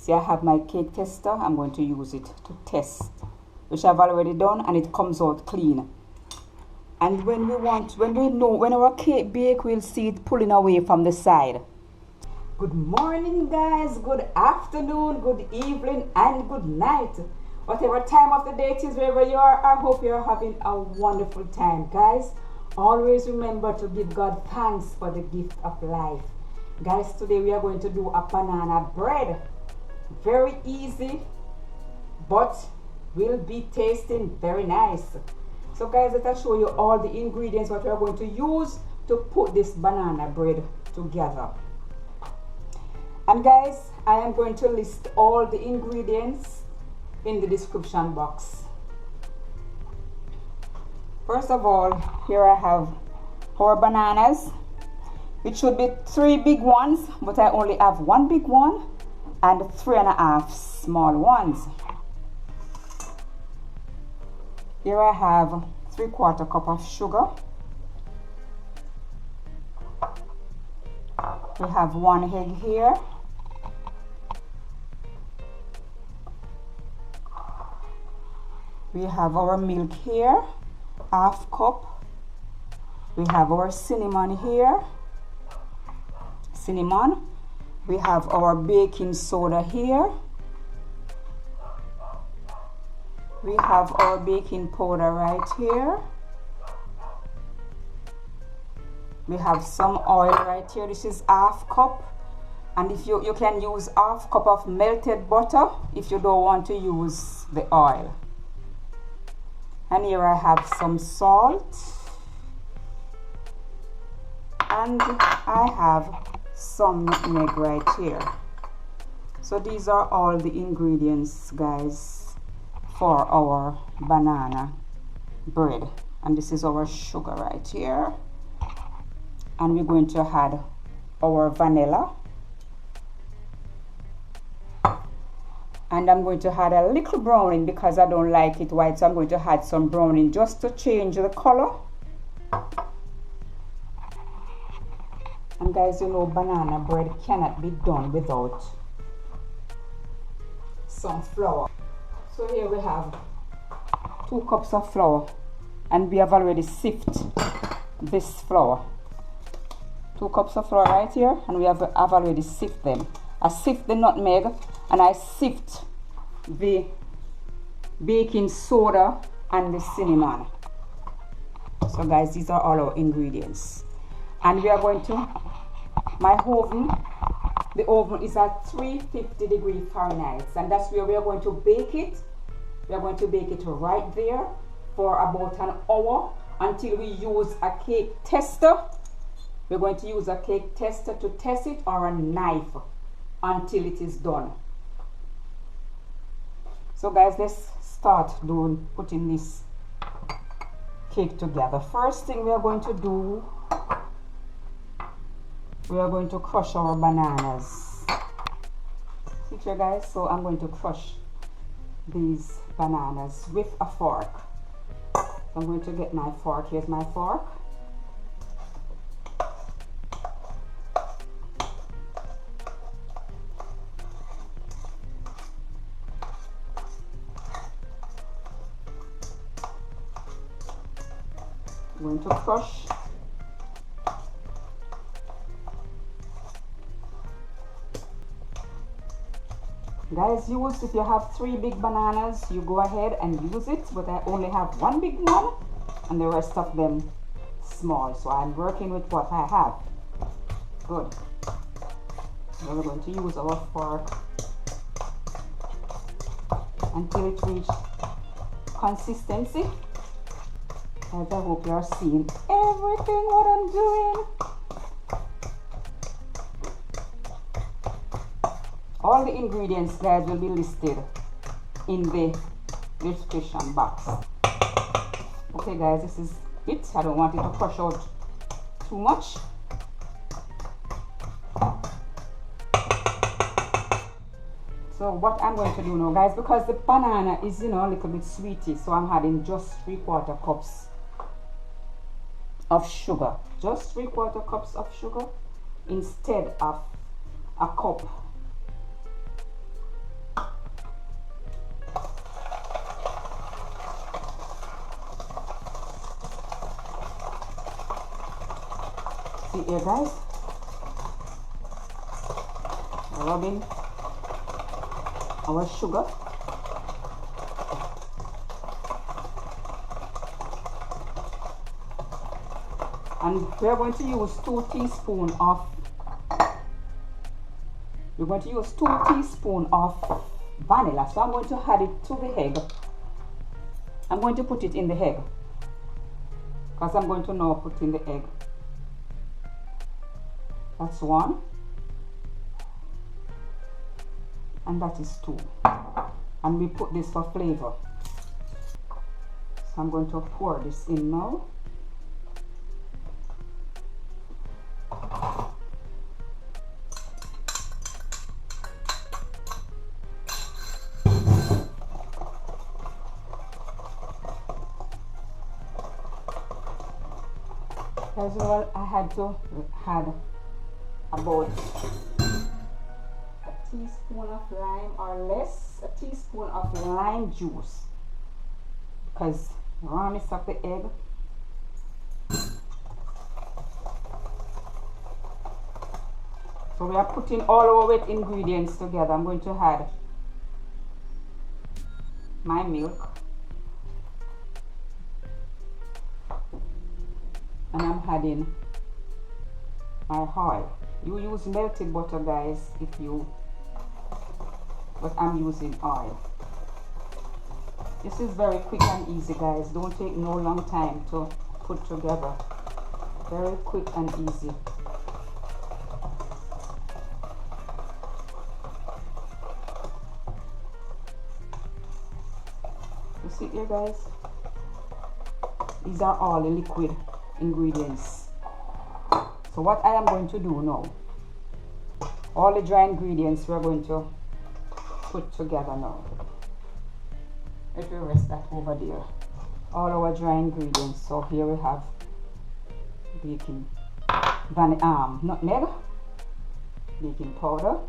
See, I have my cake tester. I'm going to use it to test, which I've already done, and it comes out clean. And when our cake bake, we'll see it pulling away from the side. Good morning, guys. Good afternoon, good evening, and good night. Whatever time of the day it is, wherever you are, I hope you're having a wonderful time, guys. Always remember to give God thanks for the gift of life. Guys, today we are going to do a banana bread. Very easy, but will be tasting very nice. So guys, let us show you all the ingredients what we are going to use to put this banana bread together. And guys, I am going to list all the ingredients in the description box. First of all, here I have our bananas. It should be 3 big ones, but I only have 1 big one and 3.5 small ones. Here I have 3/4 cup of sugar. We have 1 egg here. We have our milk here, 1/2 cup. We have our cinnamon here. We have our baking soda here. We have our baking powder right here. We have some oil right here. This is 1/2 cup. And if you can use 1/2 cup of melted butter if you don't want to use the oil. And here I have some salt. And I have some nutmeg right here. So these are all the ingredients, guys, for our banana bread. And this is our sugar right here. And we're going to add our vanilla. And I'm going to add a little browning because I don't like it white, so I'm going to add some browning just to change the color. And guys, you know banana bread cannot be done without some flour. So here we have 2 cups of flour, and we have already sifted this flour. 2 cups of flour right here, and I've already sifted them. I sift the nutmeg and I sift the baking soda and the cinnamon. So guys, these are all our ingredients. And we are going to, the oven is at 350 degrees Fahrenheit, and that's where we are going to bake it. We are going to bake it right there for about an hour until we use a cake tester. We're going to use a cake tester to test it, or a knife, until it is done. So guys, let's start putting this cake together. First thing we are going to do, we are going to crush our bananas. See here, guys? So I'm going to crush these bananas with a fork. I'm going to get my fork. Here's my fork. I'm going to crush. Guys, if you have 3 big bananas, you go ahead and use it, but I only have 1 big one and the rest of them small, so I'm working with what I have. Good. Now we're going to use our fork until it reaches consistency. Guys, I hope you are seeing everything what I'm doing. All the ingredients, guys, will be listed in the description box. Okay, guys, this is it. I don't want it to crush out too much. So what I'm going to do now, guys, because the banana is, a little bit sweety, so I'm adding just 3/4 cups of sugar. Just 3/4 cups of sugar instead of a cup. See here, guys, rubbing our sugar. And we're going to use 2 teaspoons of vanilla. So I'm going to add it to the egg. I'm going to put it in the egg because I'm going to now put in the egg. That's 1, and that is 2, and we put this for flavor. So I'm going to pour this in now. As well, I had to add about a teaspoon of lime or less, a teaspoon of lime juice, because rawness of the egg. So we are putting all our wet ingredients together. I'm going to add my milk, and I'm adding my oil. You use melted butter, guys, but I'm using oil. This is very quick and easy, guys. Don't take no long time to put together. Very quick and easy. You see here, guys, these are all the liquid ingredients. So what I am going to do now, all the dry ingredients we're going to put together now. Let me rest that over there. All our dry ingredients. So here we have baking nutmeg, baking powder,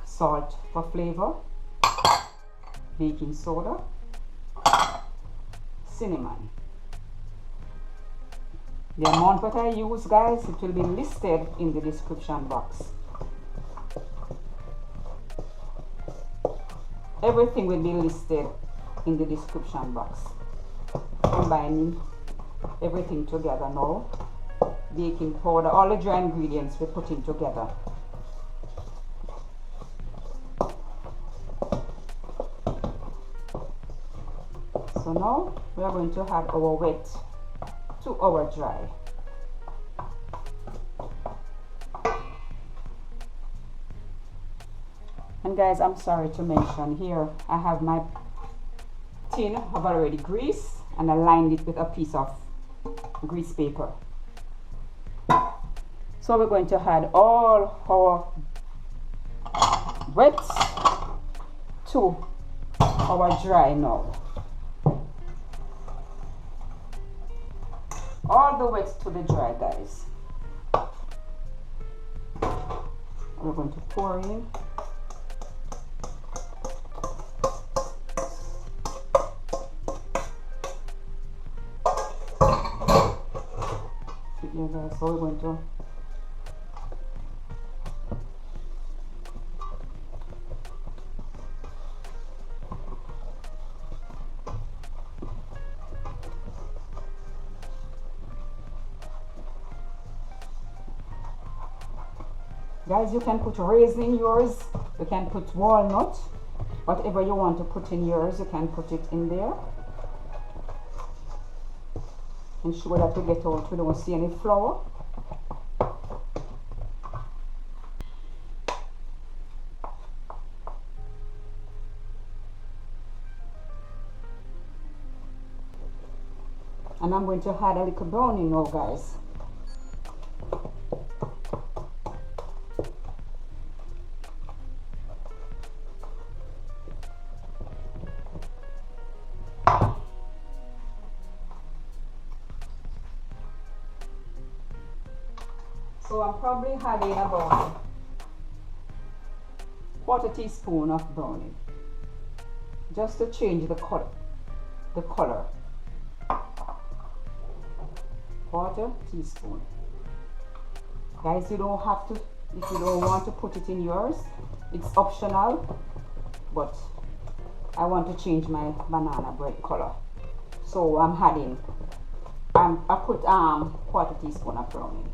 salt for flavor, baking soda, cinnamon. The amount that I use, guys, it will be listed in the description box. Everything will be listed in the description box. Combining everything together now. Baking powder, all the dry ingredients we're putting together. So now we are going to add our wet to our dry. And guys, I'm sorry to mention here, I have my tin I've already greased, and I lined it with a piece of grease paper. So we're going to add all our wet to our dry now. All the wet to the dry, guys. We're going to pour in. Yeah, guys, so we're going to guys, you can put raisin in yours, you can put walnut, whatever you want to put in yours, you can put it in there. Ensure that we get out, we don't see any flour. And I'm going to add a little browning now, guys. So I'm probably adding about 1/4 teaspoon of browning, just to change the color. 1/4 teaspoon. Guys, you don't have to, if you don't want to put it in yours, it's optional, but I want to change my banana bread color. So I'm adding, I put quarter teaspoon of browning.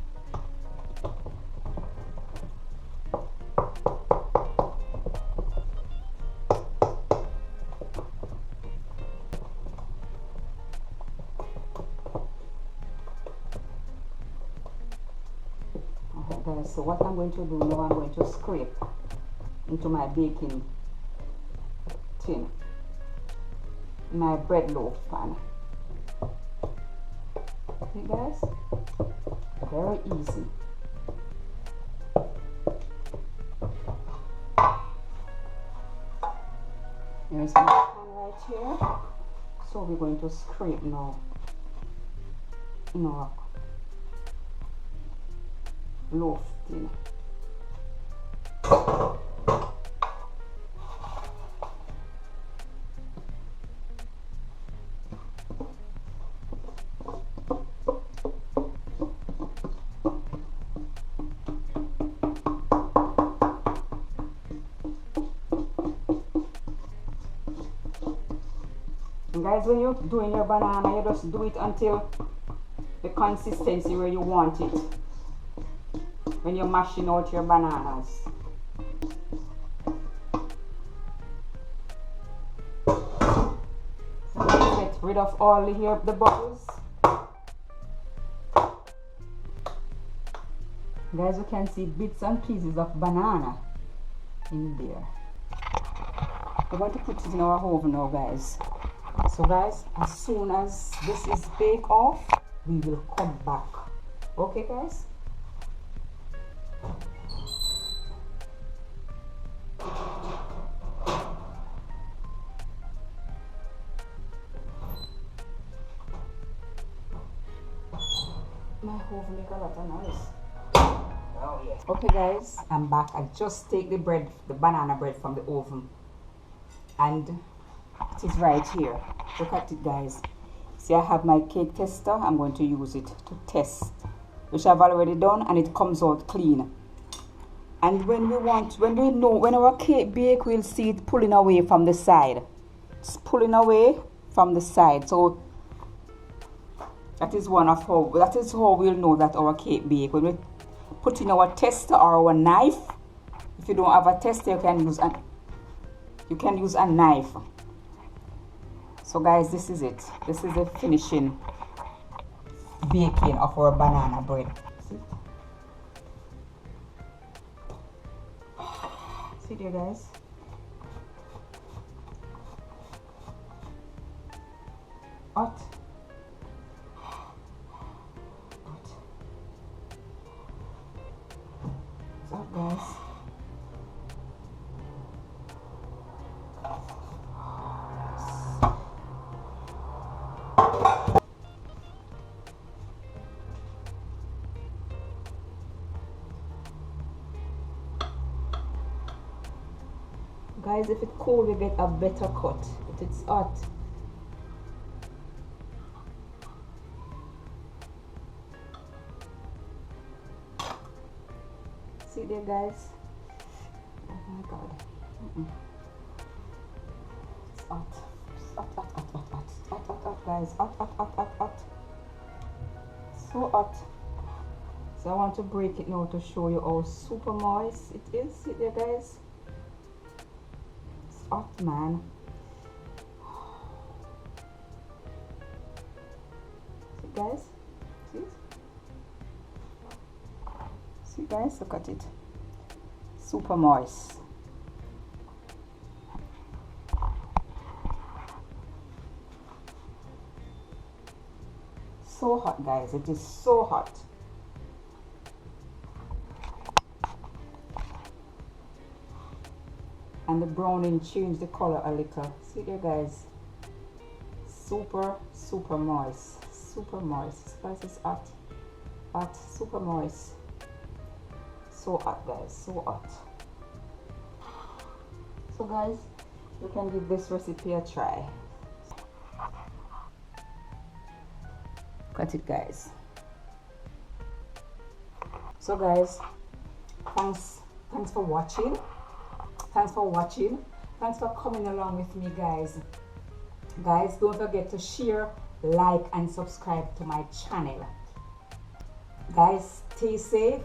Guys, so what I'm going to do now, I'm going to scrape into my baking tin, my bread loaf pan. See guys, very easy. There's my pan right here. So we're going to scrape now in our loaf tin. And guys, when you're doing your banana, you just do it until the consistency where you want it. When you're mashing out your bananas. So get rid of all the bubbles. Guys, you can see bits and pieces of banana in there. We're going to put it in our oven now, guys. So guys, as soon as this is baked off, we will come back. Okay guys? My oven make a lot of noise. Oh yeah. Okay guys, I'm back. I just take the banana bread from the oven, and it is right here. Look at it guys. See, I have my cake tester. I'm going to use it to test, which I've already done, and it comes out clean. And when our cake bake, we'll see it pulling away from the side. It's pulling away from the side. So that is how we'll know that our cake bake. When we put in our tester or our knife. If you don't have a tester, you can use a knife. So guys, this is it. This is the finishing baking of our banana bread. See there guys. Hot. It's hot guys. Guys, if it's cold, we get a better cut. But it's hot. See there, guys. Oh my God. It's hot. It's hot, hot, hot, hot, hot, hot, hot, hot, guys. Hot, hot, hot, hot, hot. So hot. So I want to break it now to show you how super moist it is. See there, guys. Hot, man. See guys, see guys, look at it, super moist. So hot guys, it is so hot. And the browning changed the color a little. See there guys, super moist, super moist. Guys, it's hot, hot, super moist. So hot guys, so hot. So guys, you can give this recipe a try. Look at it guys. So guys, thanks for watching. Thanks for coming along with me, guys. Don't forget to share, like, and subscribe to my channel. Guys, stay safe,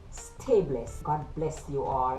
stay blessed. God bless you all.